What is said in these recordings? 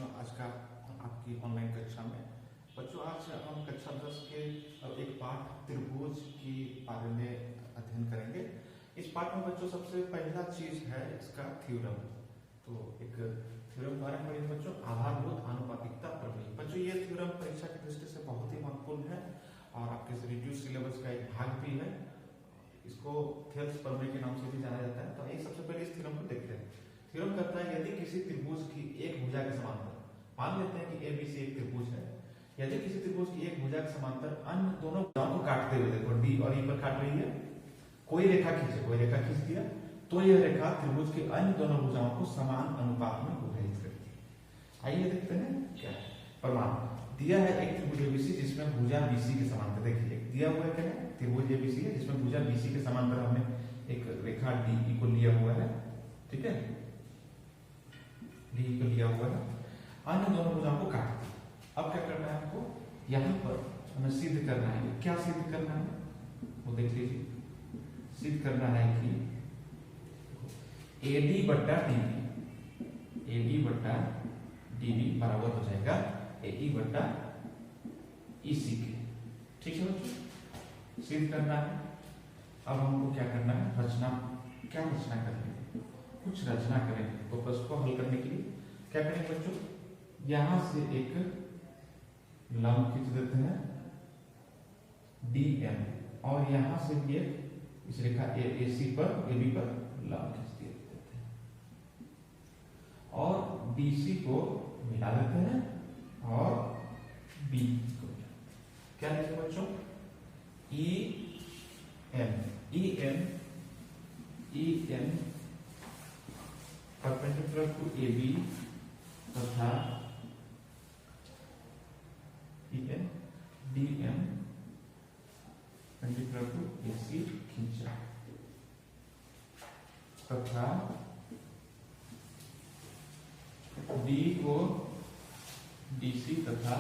बच्चों आज का आपकी ऑनलाइन कक्षा में बच्चों आज हम कक्षा 10 के एक पाठ त्रिभुज के बारे में अध्ययन करेंगे। इस पाठ में बच्चों सबसे पहला चीज है इसका थ्योरम। तो एक थ्योरम बारे में पढ़ेंगे बच्चों, आधारभूत आनुपातिकता प्रमेय। बच्चों ये थ्योरम परीक्षा की दृष्टि से बहुत ही महत्वपूर्ण है और आपके रिड्यूस सिलेबस का एक भाग भी है। इसको थेल्स प्रमेय के नाम से भी जाना जाता है। तो एक सबसे पहले इस थ्योरम को देखते हैं। थ्योरम कहता है यदि किसी त्रिभुज की एक भुजा के समांतर, मान लेते हैं कि एबीसी एक त्रिभुज है, यदि किसी त्रिभुज की एक भुजा के समांतर अन्य दोनों भुजाओं को काटते हुए, देखो डी और ई पर काट रही है, कोई रेखा खींच दिया तो यह रेखा त्रिभुज के अन्य दोनों भुजाओं को समान अनुपात में विभाजित करती है। आइए देखते हैं क्या है प्रमाण। दिया है एक त्रिभुज एबीसी जिसमें भुजा बीसी के समांतर, देखिए दिया हुआ है क्या है, त्रिभुज एबीसी है जिसमें भुजा बीसी के समांतर हमने एक रेखा डी को लिया हुआ है, ठीक है, डी को लिया हुआ है, अन्य दोनों भुजाओं को काट दिया। अब क्या करना है हमको, यहाँ पर हमें सिद्ध करना है। क्या सिद्ध करना है वो देख लीजिए। सिद्ध करना है कि AD बट्टा DB बराबर हो जाएगा AE बट्टा EC के, ठीक है बच्चों, सिद्ध करना है। अब हमको क्या करना है, क्या रचना करेंगे, कुछ रचना करेंगे। तो बस को हल करने के लिए क्या करेंगे बच्चों, यहां से एक लंब खींच देते हैं DM और यहां से भी एक इस रेखा AC पर AB पर लंब खींच देते हैं और BC को मिला देते हैं और B को क्या लिखेंगे बच्चों, EN परपेंडिकुलर टू AB तथा EN DM perpendicular to AC खींचा तथा D को DC तथा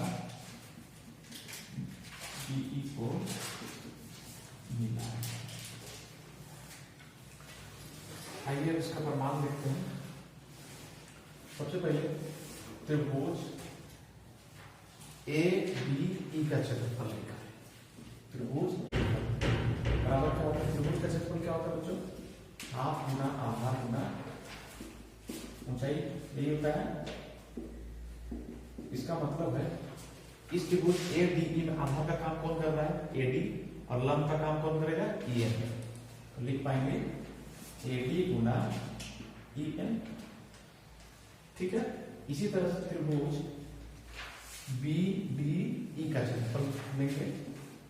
DE को मिला। आइए इसका प्रमाण देखते हैं। सबसे पहले त्रिभुज ABE का क्षेत्रफल लिखा है। त्रिभुज बराबर क्या होता है, त्रिभुज का क्षेत्रफल क्या होता है बच्चों, हाफ गुना आधा गुना ऊंचाई, यही होता है। इसका मतलब है इस त्रिभुज ADE में आधा का काम कौन कर रहा है, AD, और लंब का काम कौन करेगा, EN। तो लिख पाएंगे AD गुना EN, ठीक है। इसी तरह से त्रिभुज BDE का क्षेत्रफल लेंगे,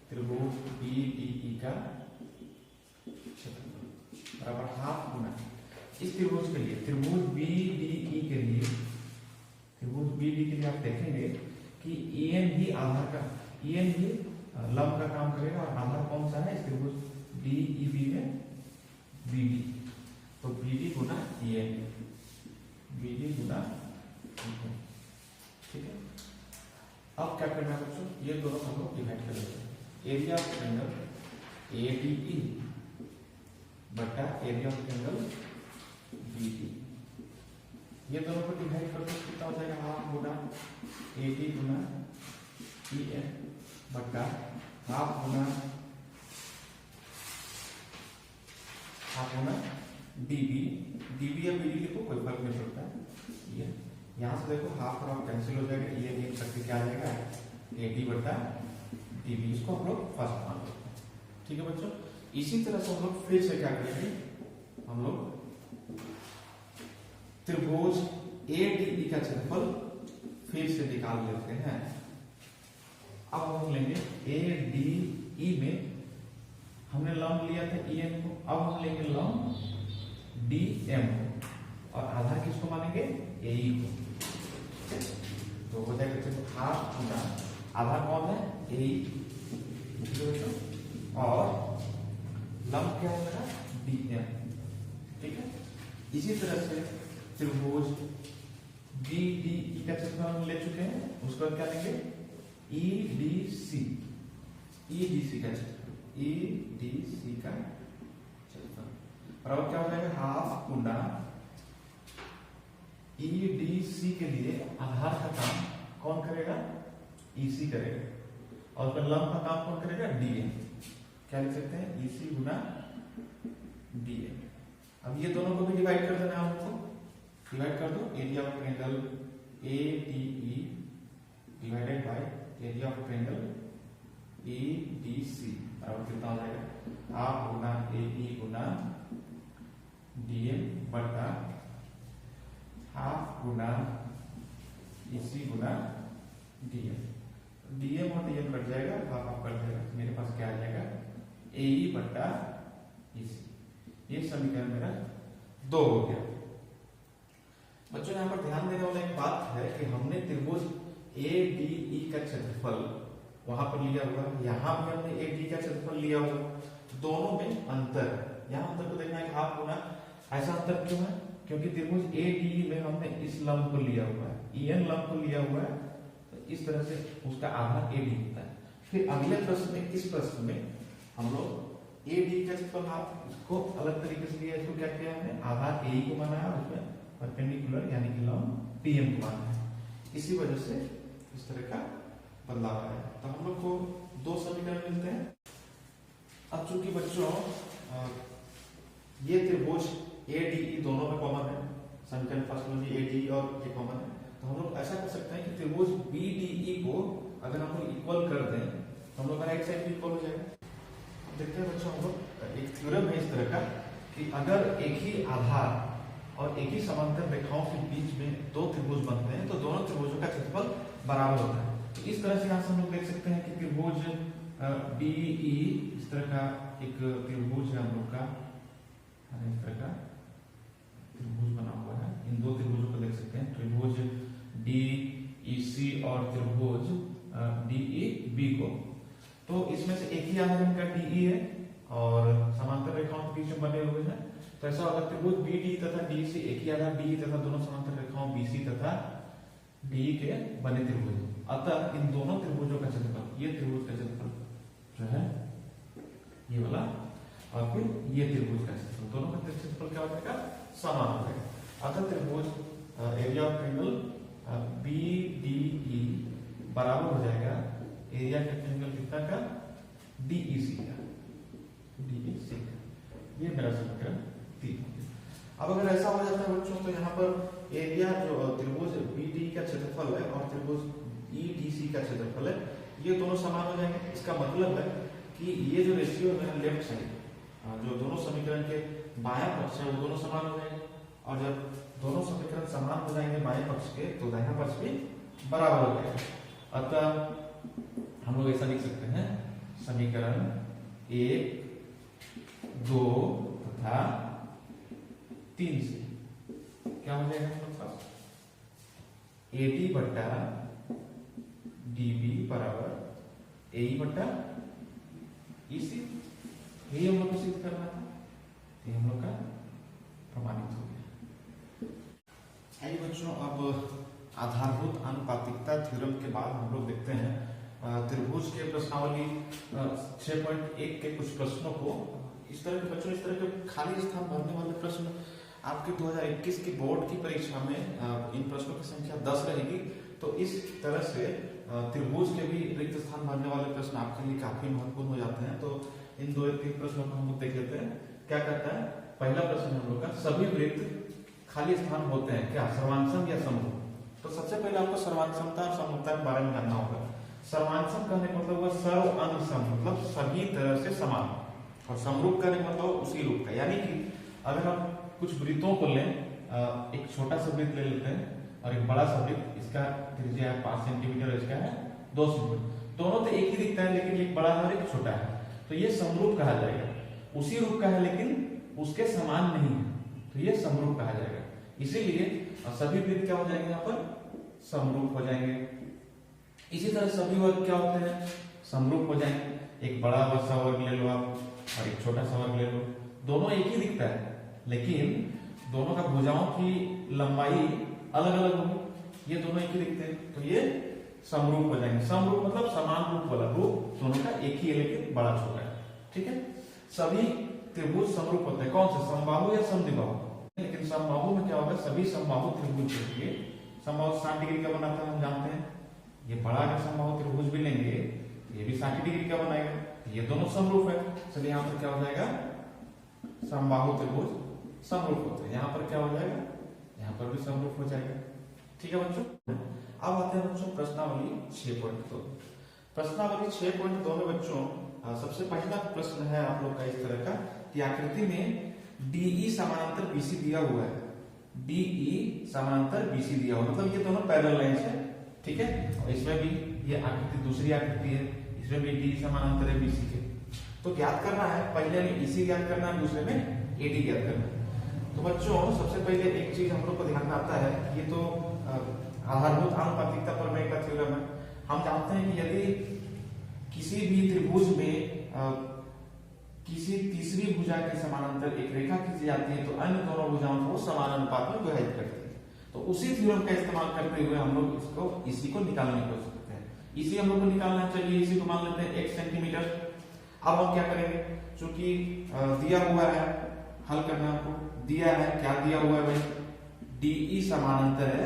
त्रिभुज BDE का क्षेत्रफल बराबर हाफ गुना, इस त्रिभुज के लिए, त्रिभुज BDE के लिए, त्रिभुज BD के लिए आप देखेंगे कि EN ही आधार का, EN ही लंब का काम करेगा और आधार कौन सा है इस त्रिभुज DEB में, BD। तो BD गुना EN, BD गुना EN, ठीक है। अब क्या करना है बच्चों, ये दोनों हम लोग डिवाइड कर लेते हैं। एरिया ऑफ ट्रायंगल ADE बटा एरिया ऑफ ट्रायंगल BD, ये दोनों को डिवाइड करते कितना हो जाएगा, हाफ गुना AD गुना EN बटा हाफ गुना DB या BD लिखो, कोई फर्क नहीं पड़ता है। ये यहाँ से देखो हाफ और हाफ कैंसिल हो जाएगा, ये करके क्या आ जाएगा AD बटा DB, इसको हम लोग फर्स्ट मान लेते हैं, ठीक है बच्चों। इसी तरह से हम लोग फिर से क्या करेंगे, हम लोग त्रिभुज ADE का क्षेत्रफल फिर से निकाल लेते हैं। अब हम लेंगे ADE में हमने लंब लिया था EN को, अब हम लेंगे लंब DM को और आधार किसको मानेंगे, AE को। तो हो जाएगा हाफ गुना आधार कौन है, AE, और लंब क्या होगा, DM, ठीक है। इसी तरह से त्रिभुज BDE का क्षेत्रफल हम ले चुके हैं, उसको क्या लेंगे, EDC का क्षेत्रफल, EDC का क्षेत्रफल बराबर क्या हो जाएगा, हाफ गुना EDC के लिए आधार आधार का काम कौन करेगा? ईसी करेगा। और फिर लंब का काम कौन करेगा? डीए। क्या लिख सकते हैं? ईसी गुना डीए। अब ये दोनों को भी डिवाइड कर देना है हमको। डिवाइड कर दो। Area of triangle ADE divided by area of triangle ADC बराबर कितना हो जाएगा? हाफ गुना AE गुना DM बटा हाफ गुना EC गुना DM। DM और DM कट जाएगा, हाफ कट जाएगा, मेरे पास क्या आ जाएगा? AE बटा EC। ये समीकरण मेरा 2 हो गया। बच्चों यहाँ पर ध्यान देने वाला एक बात है कि हमने त्रिभुज ADE का क्षेत्रफल वहां पर लिया हुआ, यहाँ भी हमने AD का क्षेत्रफल लिया हुआ, दोनों में अंतर है। यहाँ अंतर को देखना है कि हाफ गुना, ऐसा अंतर क्यों है? क्योंकि त्रिभुज ADE में हमने इस लंब को लिया हुआ है, EN लंब को लिया हुआ है, तो इस तरह से उसका आधार AD होता है। फिर अगले प्रश्न में, इस प्रश्न में हम लोग AD का क्षेत्रफल हाफ, इसको अलग तरीके से लिया, इसको क्या किया हमने? आधार AE को माना है, उसमें परपेंडिकुलर यानी कि लंब PM को माना है। इसी वजह से इस तरह का बदलाव आया। तो हम लोग को 2 समीकरण मिलते हैं। अब चूंकि बच्चों ये त्रिभुज ADE दोनों में कॉमन है, समीकरण फर्स्ट में भी ADE और ये कॉमन है, तो हम लोग ऐसा कर सकते हैं कि त्रिभुज BDE को अगर हम लोग इक्वल कर दें तो हम लोग का राइट साइड भी इक्वल हो जाएगा। देखते हैं बच्चों, हम लोग एक थ्योरम है इस तरह का कि अगर एक ही आधार और एक ही समांतर रेखाओं के बीच में 2 त्रिभुज बनते हैं तो दोनों त्रिभुजों का क्षेत्रफल बराबर होता है। तो इस तरह से यहाँ से हम लोग देख सकते हैं कि त्रिभुज BE इस तरह का एक त्रिभुज है हम लोग का, इस तरह का त्रिभुज बना हुआ है। इन 2 त्रिभुजों को देख सकते हैं, त्रिभुज DEC और त्रिभुज DEB को। तो इसमें से एक ही आधार इनका DE है और समांतर रेखाओं के बीच में बने हुए हैं, तो ऐसा होगा त्रिभुज BD तथा DEC एक ही आधार DE तथा दोनों समांतर रेखाओं BC तथा DE के बने त्रिभुज। अतः इन दोनों त्रिभुजों का क्षेत्रफल, ये त्रिभुज का क्षेत्रफल जो है ये वाला, और फिर ये त्रिभुज का क्षेत्रफल, दोनों का क्षेत्रफल क्या हो जाएगा? समान हो जाएगा। अतः त्रिभुज एरिया ऑफ ट्रायंगल BDE बराबर हो जाएगा एरिया का ट्रायंगल कितना का? DEC का। DEC का ये मेरा समीकरण 3। अब अगर ऐसा हो जाता है बच्चों तो यहाँ पर एरिया जो त्रिभुज BD का क्षेत्रफल है और त्रिभुज EDC का क्षेत्रफल है, ये दोनों समान हो जाएंगे। इसका मतलब है कि ये जो रेशियो है लेफ्ट साइड, जो दोनों समीकरण के बायां पक्ष है वो दोनों समान हो जाएंगे, और जब दोनों समीकरण समान हो जाएंगे बाएं पक्ष के तो दाहिना पक्ष भी बराबर हो जाएगा। अतः हम लोग ऐसा लिख सकते हैं, समीकरण 1, 2 तथा 3 से क्या हो जाएगा हमारे पास? AD बट्टा DB बराबर AE बट्टा EC। यही हम लोग को सिद्ध करना था, ये हम लोग का प्रमाणित हो गया। आइए बच्चों, अब आधारभूत आनुपातिकता थ्योरम के बाद हम लोग देखते हैं त्रिभुज के प्रश्नावली 6.1 के कुछ प्रश्नों को। इस तरह के बच्चों, इस तरह के खाली स्थान भरने वाले प्रश्न आपके 2021 की बोर्ड की परीक्षा में इन प्रश्नों की संख्या 10 रहेगी। तो इस तरह से त्रिभुज के भी रिक्त स्थान भरने वाले प्रश्न आपके लिए काफी महत्वपूर्ण हो जाते हैं। तो इन 2-3 प्रश्नों को हम लोग देख लेते हैं। क्या कहता है पहला प्रश्न हम लोग का, सभी वृत्त खाली स्थान होते हैं क्या? सर्वांशम या समरूप? तो सबसे पहले आपको सर्वांशमता और समरूपता के बारे में जानना होगा। सर्वांशम कहने का मतलब हुआ सर्व अंग सम, मतलब सभी तरह से समान, और समरूप कहने का मतलब उसी रूप का। यानी कि अगर हम कुछ वृत्तों को लें, एक छोटा सा वृत्त ले लेते हैं और एक बड़ा सा वृत्त, इसका त्रिज्या है 5 सेंटीमीटर, इसका है 2 सेंटीमीटर, दोनों तो एक ही दिखता है लेकिन एक बड़ा है और एक छोटा है, तो ये समरूप कहा जाएगा। उसी रूप का है लेकिन उसके समान नहीं है, तो ये समरूप कहा जाएगा। इसीलिए सभी वृत्त क्या हो जाएंगे यहाँ पर? समरूप हो जाएंगे। इसी तरह सभी वर्ग क्या होते हैं? समरूप हो जाएंगे। एक बड़ा सा वर्ग ले लो आप और एक छोटा सा वर्ग ले लो, दोनों एक ही दिखता है लेकिन दोनों का भुजाओं की लंबाई अलग अलग होगी, ये दोनों एक ही दिखते हैं, तो ये समरूप हो जाएंगे। समरूप मतलब समान रूप वाला, रूप दोनों का एक ही है लेकिन बड़ा छोटा है। ठीक है, सभी त्रिभुज समरूप होते हैं। कौन से? समबाहु या समद्विबाहु? लेकिन समबाहु में क्या होगा? सभी समबाहु त्रिभुज के लिए समबाहु 60 डिग्री का बनाता है, हम जानते हैं। ये बड़ा अगर समबाहु त्रिभुज भी लेंगे ये भी 60 डिग्री का बनाएगा, ये दोनों समरूप है। चलिए यहाँ पर क्या हो जाएगा, समबाहु त्रिभुज समरूप होते हैं। यहाँ पर क्या हो जाएगा, यहाँ पर भी समरूप हो जाएगा। ठीक है बच्चों, अब आते हैं बच्चों प्रश्नावली 6.2। प्रश्नावली 6.2 में बच्चों सबसे पहला प्रश्न है आप लोग का इस तरह का कि आकृति में DE समानांतर BC दिया हुआ है। DE समानांतर BC दिया हुआ, मतलब ये दोनों पैरेलल लाइंस है। ठीक है, और इसमें भी ये आकृति दूसरी आकृति है, इसमें भी DE समानांतर है BC के। तो ज्ञात करना है, पहले में EC ज्ञात करना है, दूसरे में AD ज्ञात करना है। तो बच्चों सबसे पहले एक चीज हम लोग को ध्यान में आता है, ये तो आधारभूत आनुपातिकता प्रमेय का थ्योरम है। हम जानते हैं कि यदि किसी भी त्रिभुज में किसी तीसरी भुजा के समानांतर एक रेखा खींची जाती है तो अन्य दोनों भुजाओं को समान अनुपात में विभाजित करती है। तो उसी थ्योरम का इस्तेमाल करते हुए हम लोग इसको इसी को निकालने की कोशिश करते हैं। इसी हम लोग को निकालना चाहिए, इसी को मान लेते हैं 1 सेंटीमीटर। अब हम क्या करेंगे, चूंकि दिया हुआ है, हल करना आपको दिया है, क्या दिया हुआ है भाई, DE समानांतर है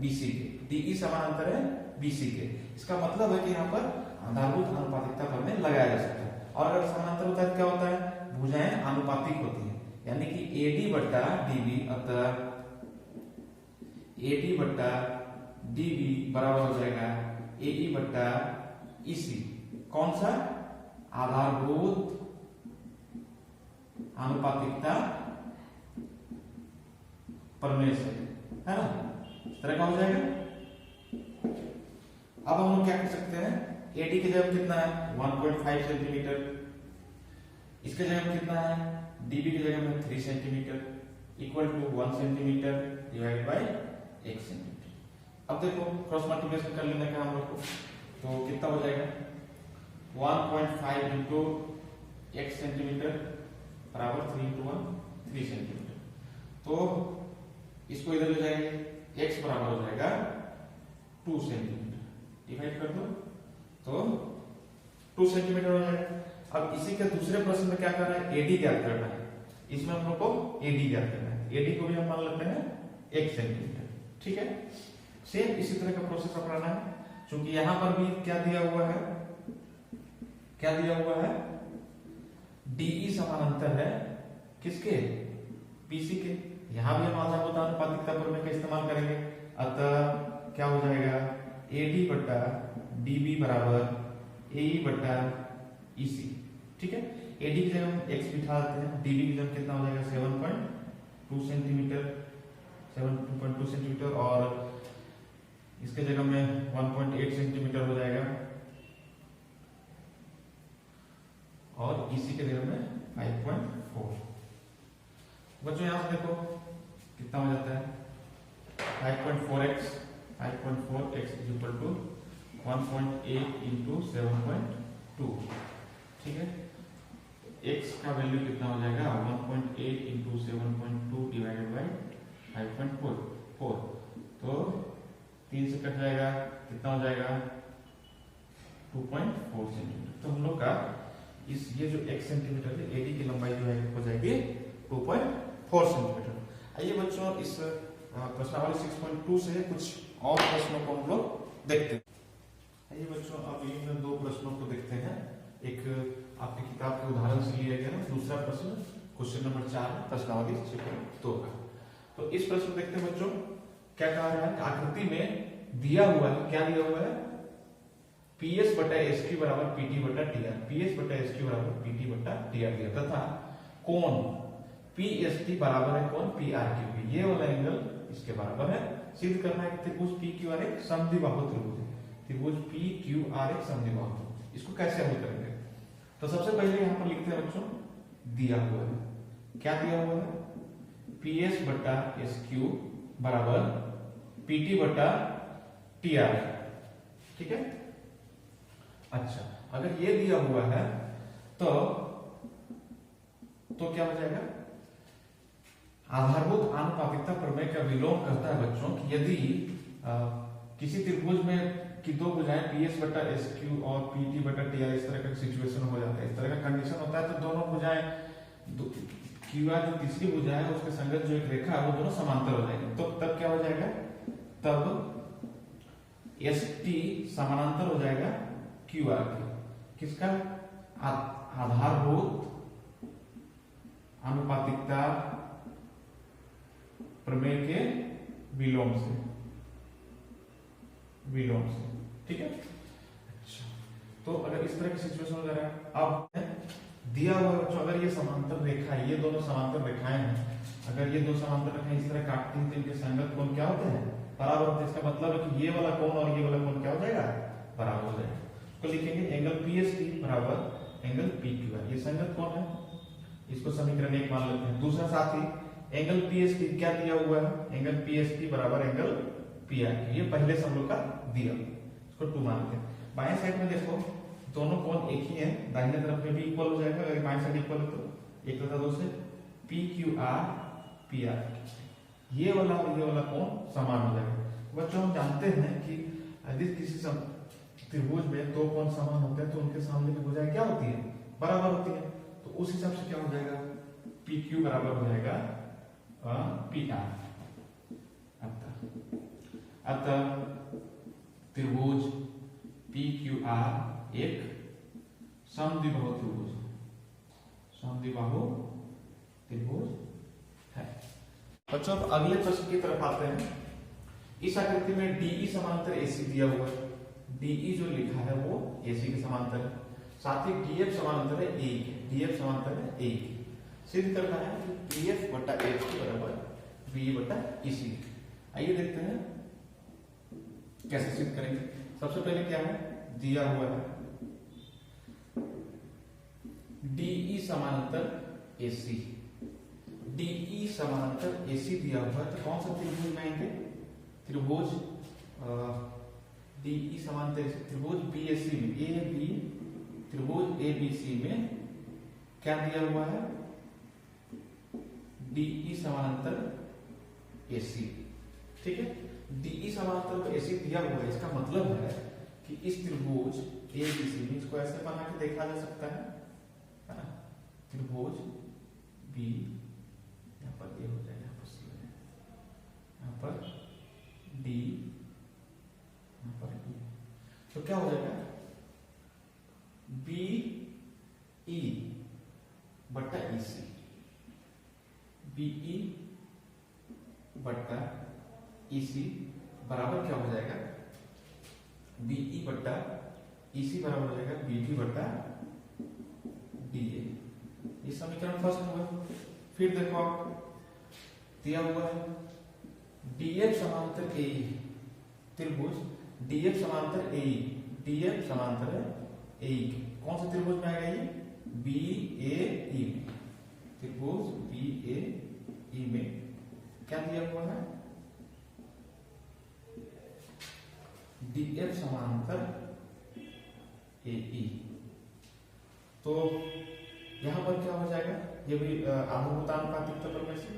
BC के, DE समानांतर है BC के। इसका मतलब है कि यहाँ पर आधारभूत आनुपातिकता प्रमेय लगाया जा सकता है। और अगर समानांतर होता है तो क्या होता है, भुजाएं आनुपातिक होती हैं, यानी कि AD बट्टा DB, अतः AD बट्टा DB बराबर हो जाएगा AE बट्टा EC। कौन सा, आधारभूत आनुपातिकता प्रमेय से, है ना, इस तरह का हो जाएगा। अब हम लोग क्या कर सकते हैं, AD की जगह कितना है 1.5 सेंटीमीटर, इसके जगह कितना है DB की जगह में 3 centimetre equal to 1 centimetre divide by 1 centimetre. अब देखो क्रॉस मल्टीप्लिकेशन कर लेने का हम लोग को, तो कितना हो जाएगा 1.5 इंटू 1 सेंटीमीटर बराबर 3 इंटू 1 3 सेंटीमीटर। तो इसको इधर ले जाएंगे, x बराबर हो जाएगा 2 सेंटीमीटर, डिवाइड कर दो तो 2 सेंटीमीटर हो जाएगा। अब इसी के दूसरे प्रश्न में क्या करना है, AD ज्ञात करना है। इसमें हम लोग को AD ज्ञात करना है, AD को भी हम मान लेते हैं 1 सेंटीमीटर। ठीक है, सेम इसी तरह का प्रोसेस अपनाना है। क्योंकि यहां पर भी क्या दिया हुआ है, क्या दिया हुआ है, DE समानांतर है किसके, BC के। यहां भी हम आधारभूत आनुपातिकता प्रमेय का इस्तेमाल करेंगे, अतः क्या हो जाएगा AD बट्टा DB बराबर AE बट्टा EC। ठीक है, AD की जगह हम x बिठा देते हैं, DB की जगह कितना हो जाएगा 7.2 सेंटीमीटर, 7.2 सेंटीमीटर, और इसके जगह में 1.8 सेंटीमीटर हो जाएगा, और EC के जगह में 5.4। बच्चों यहां से देखो कितना हो जाता है 5.4x, 5.4x is equal to 1.8 into 7.2। ठीक है, x का वैल्यू कितना हो जाएगा 1.8 इंटू 7.2 डिवाइडेड बाई 5.4। तो 3 से कट जाएगा, कितना हो जाएगा 2.4 सेंटीमीटर। तो हम लोग का इस ये जो 1 सेंटीमीटर है AD की लंबाई जो है हो जाएगी 2.4 सेंटीमीटर। आइए बच्चों इस प्रश्नावली 6.2 से कुछ और प्रश्नों को हम लोग देखते हैं। आइए बच्चों अब इन 2 प्रश्नों को देखते हैं। एक आपकी किताब के उदाहरण से लिया गया, दूसरा प्रश्न क्वेश्चन नंबर 4 प्रश्नावली 6.2 का। तो इस प्रश्न देखते हैं बच्चों, क्या कहा रहा है, आकृति में दिया हुआ है, क्या दिया हुआ है, PS बटा SQ बराबर PT बटा TR, PS बटा SQ बराबर PT बटा TR दिया, तथा कोण PST बराबर है कोण PRQ, ये वाला एंगल इसके बराबर है। सिद्ध करना है कि त्रिभुज PQR एक समद्विबाहु त्रिभुज है, त्रिभुज PQR एक समद्विबाहु त्रिभुज। इसको कैसे हल करेंगे, तो सबसे पहले यहाँ पर लिखते हैं बच्चों, दिया हुआ है, क्या दिया हुआ है, PS बटा SQ बराबर PT बटा TR। ठीक है, अच्छा अगर ये दिया हुआ है तो क्या हो जाएगा, आधारभूत आनुपातिकता प्रमेय का विलोम करता है बच्चों कि यदि किसी त्रिभुज में कि 2 भुजाएं PS बटा SQ और PT बटा TR इस तरह का सिचुएशन हो जाता है, इस तरह का कंडीशन होता है, तो दोनों भुजाएं QR जो तीसरी भुजा है उसके संगत जो एक रेखा है वो दोनों समांतर हो जाएंगे। तो तब क्या हो जाएगा, तब एस टी समानांतर हो जाएगा क्यू आर के। किसका? आधारभूत आनुपातिकता प्रमेय के विलोम से, ठीक है। अच्छा, तो अगर इस तरह की सिचुएशन हो जा रहा है, अब दिया हुआ बच्चों अगर ये समांतर रेखा, ये दोनों समांतर रेखाएं हैं, अगर ये दो समांतर रेखाएं इस तरह काटती हैं तो इनके संगत कोण क्या होते हैं? बराबर होते हैं। इसका मतलब है कि ये वाला कोण और ये वाला कोण क्या हो जाएगा? बराबर हो जाएगा। तो लिखेंगे एंगल पी एस टी बराबर एंगल पी क्यू आर, ये संगत कोण है, इसको समीकरण 1 मान लेते हैं। दूसरा साथी एंगल पी एस टी क्या दिया हुआ है? एंगल पी एस टी बराबर एंगल पी आर, ये पहले से हम लोग का दिया, इसको 2 मानते हैं। बाएं साइड में देखो दोनों कोण एक ही है, दाहिने तरफ में भी इक्वल हो जाएगा। अगर बाएं साइड इक्वल है तो 1 तथा 2 से P Q R P R, ये वाला और ये वाला कोण समान हो जाएगा। बच्चों हम जानते हैं कि यदि किसी त्रिभुज में दो कोण समान होते हैं तो उनके सामने की भुजाएं क्या होती है? बराबर होती है। तो उस हिसाब से क्या हो जाएगा? पी क्यू बराबर हो जाएगा पी आर। अतः त्रिभुज पी क्यू आर एक समद्विबाहु त्रिभुज, समद्विबाहु त्रिभुज है। बच्चों अब अगले प्रश्न की तरफ आते हैं। इस आकृति में डीई समांतर एसी दिया हुआ है। डीई जो लिखा है वो एसी के समांतर है, साथ ही डीएफ समांतर है ए के, डीएफ समांतर है ए के। सिद्ध करना है कि डीएफ बटा एफ के बराबर बी बटा ईसी। आइए देखते हैं कैसे सिद्ध करेंगे। सबसे पहले क्या है? दिया हुआ है डीई समांतर एसी, डीई समांतर एसी दिया हुआ है। तो कौन सा त्रिभुज में आएंगे? त्रिभुज डीई समांतर त्रिभुज बीएसी में, ए बी त्रिभुज एबीसी में क्या दिया हुआ है? डीई समांतर एसी, ठीक है। डीई समांतर एसी दिया हुआ है, इसका मतलब है कि इस त्रिभुज एबीसी में इसको ऐसे बना के देखा जा सकता है ना, त्रिभुज बी, यहाँ पर ये हो जाएगा, यहाँ पर सी हो जाएगा, यहाँ पर डी, यहाँ पर ई, तो क्या हो जाएगा? बी ई बट्टा ई सी, बीई बट्टा ई सी बराबर क्या हो जाएगा? बीई बट्टा ई सी बराबर हो जाएगा बीडी बट्टा डीए। ये समीकरण फर्स्ट हुआ। फिर देखो आप दिया हुआ है डीएफ समांतर ए, त्रिभुज डीएफ समांतर ए, डीएफ समांतर है ए, कौन सा त्रिभुज में आएगा? ये बी ए ई में, त्रिभुज बी ए ई में क्या दिया हुआ है? डीएफ समांतर ए ई। तो यहां पर क्या हो जाएगा? ये भी आधारभूत आनुपातिकता प्रमेय से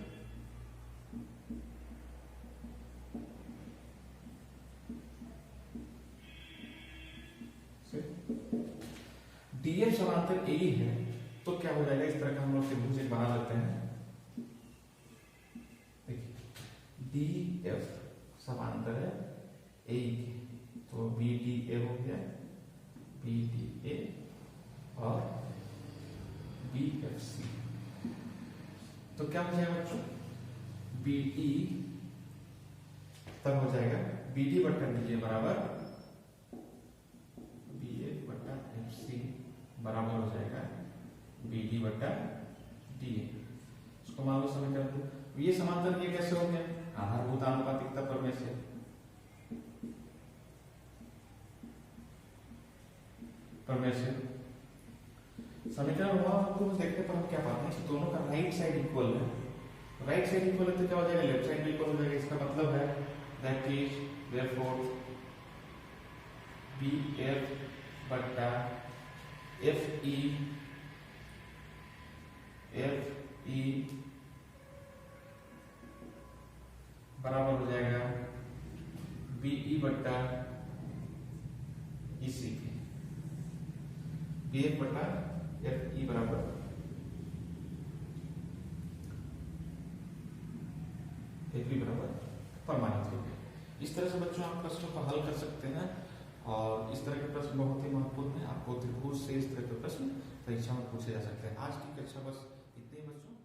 डीएफ समांतर ए ई है, तो क्या हो जाएगा? इस तरह का हम लोग त्रिभुज एक बना लेते हैं। डीएफ समांतर है ए के, तो बी डी ए हो गया, बी डी ए और बी एफ सी। तो क्या हो जाएगा बच्चों? बी ई तब हो जाएगा बी डी बट्टा डी ए बराबर बी ए बट्टा एफ सी बराबर हो जाएगा बी डी बट्टा डी ए। इसको मान लो समीकरण। ये समांतर ये कैसे हो गया? आधारभूत आनुपातिकता प्रमेय से। समीकरण को देखने पर हम क्या पाते हैं कि दोनों का राइट साइड इक्वल है। राइट साइड इक्वल है तो क्या हो जाएगा? लेफ्ट साइड भी इक्वल हो जाएगा। इसका मतलब है that is therefore B F बट्टा एफ ई बराबर हो जाएगा बीई बट्टा ईसी के, बी एफ बट्टा एफ ई बराबर एफ ई बराबर परमाणु। इस तरह से बच्चों आप प्रश्नों को हल कर सकते हैं और इस तरह के प्रश्न बहुत ही महत्वपूर्ण है। आपको त्रिभुज से इस तरह के प्रश्न परीक्षा में पूछे जा सकते हैं। आज की कक्षा बस इतने ही बच्चों।